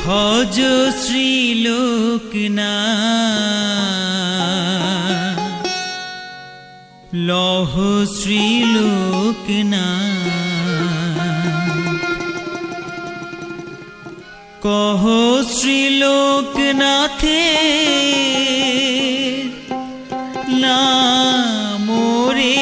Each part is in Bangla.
ভজ শ্রীলোকনাথ, লহ শ্রীলোকনাথ, কহ শ্রীলোকনাথের নাম রে।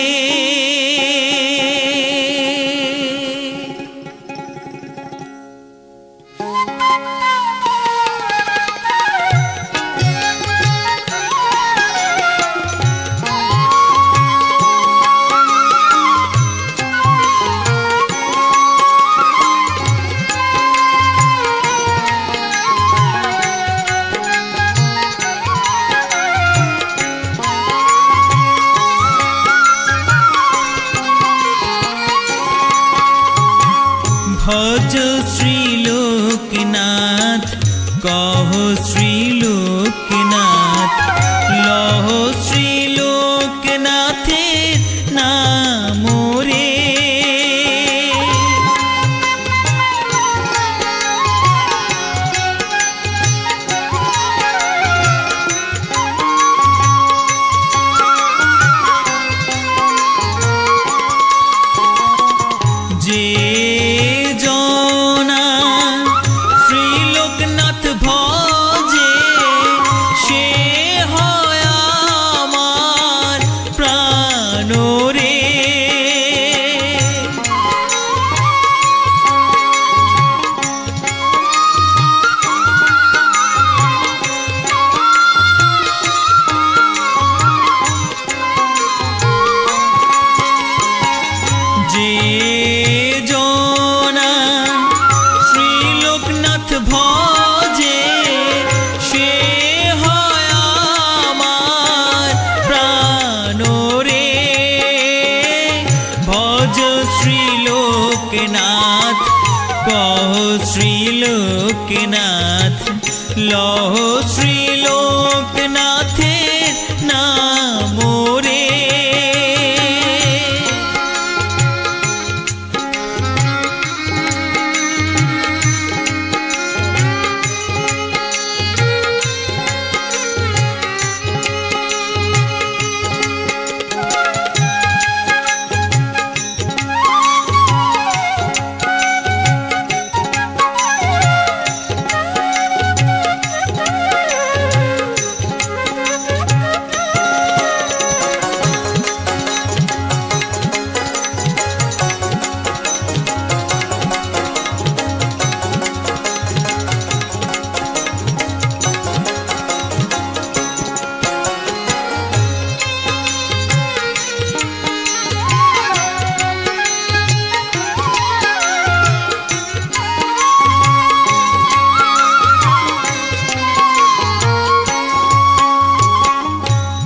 ভজ শ্রীলোকনাথ, কহ শ্রীলোকনাথ, লহ শ্রীলোকনাথের নাম রে। যে শ্রীলোকনাথ, কহ শ্রীলোকনাথ, লহ শ্রীলোকনাথের নাম রে।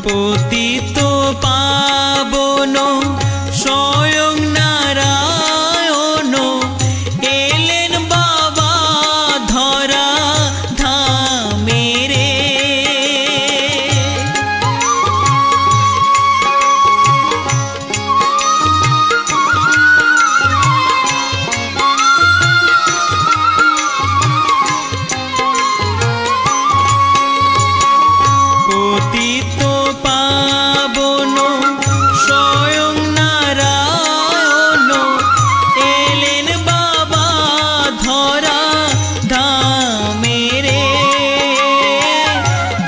পতিত পাবন স্বয়ং নারায়ণ এলেন বাবা ধরা ধামে রে। পতিত পাবন স্বয়ং নারায়ণ এলেন বাবা ধরা ধামে রে।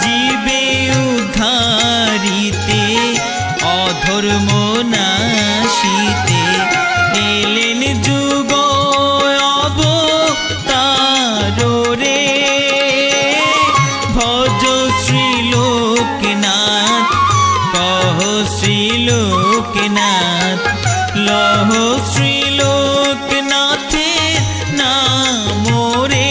জীবে উদ্ধারিতে অধর্ম নাশিতে এলেন যুগ অবতার রে। ভজ শ্রীলোকনাথ, কহ শ্রীলোকনাথ, লহ শ্রীলোকনাথের নাম রে।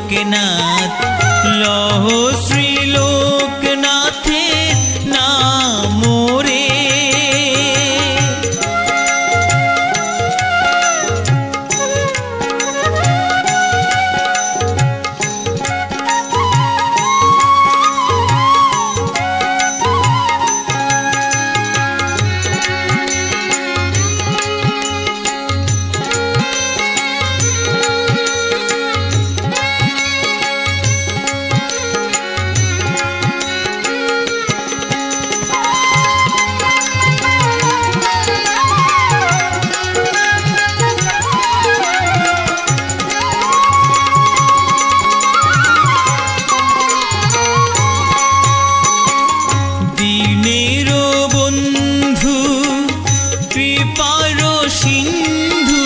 শ্রীলোকনাথ লহ শ্রীলোকনাথের নাম রে। সিন্ধু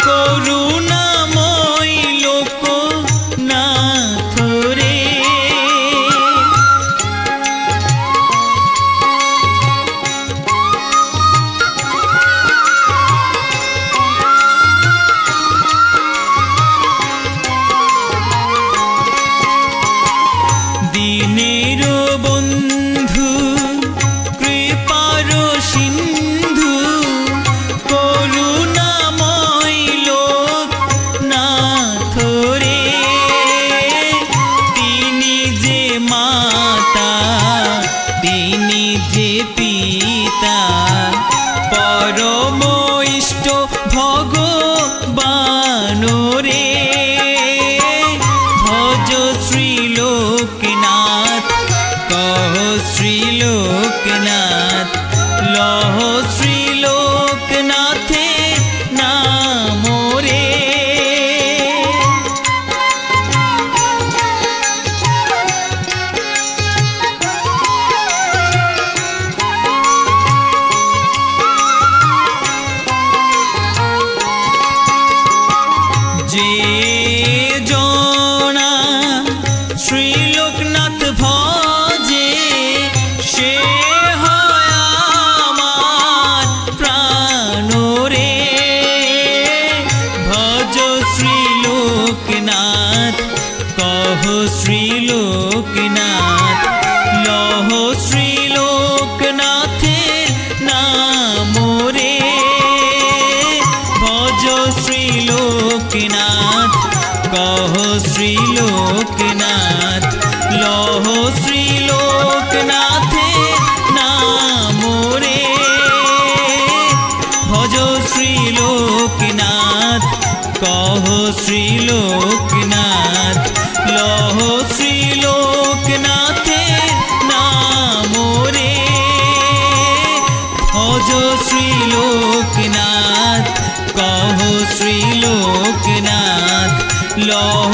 করুণাময় লোকনাথ রে। দীনের বন্ধু কৃপার সিন্ধু করুণাময় লোকনাথ রে। তিনি যে মাতা তিনি যে পিতা পরম ইষ্ট ভগবান রে। ভজ শ্রীলোকনাথ কহ শ্রীলোকনাথ লহ শ্রীলোকনাথের নাম রে। যে জনা শ্রীলোকনাথ ভজে সে হয় আমার প্রাণ রে। ভজ শ্রীলোকনাথ কহ শ্রীলোকনাথ লহ শ্রীলোকনাথের নাম রে। ভজ শ্রীলোকনাথ কহ শ্রীলোকনাথ লহ শ্রীলোকনাথের নাম রে। ভজ শ্রীলোকনাথ কহ শ্রীলোকনাথ লহ শ্রীলোকনাথের নাম রে। ভজ শ্রীলোকনাথ কহ শ্রীলোকনাথ লহ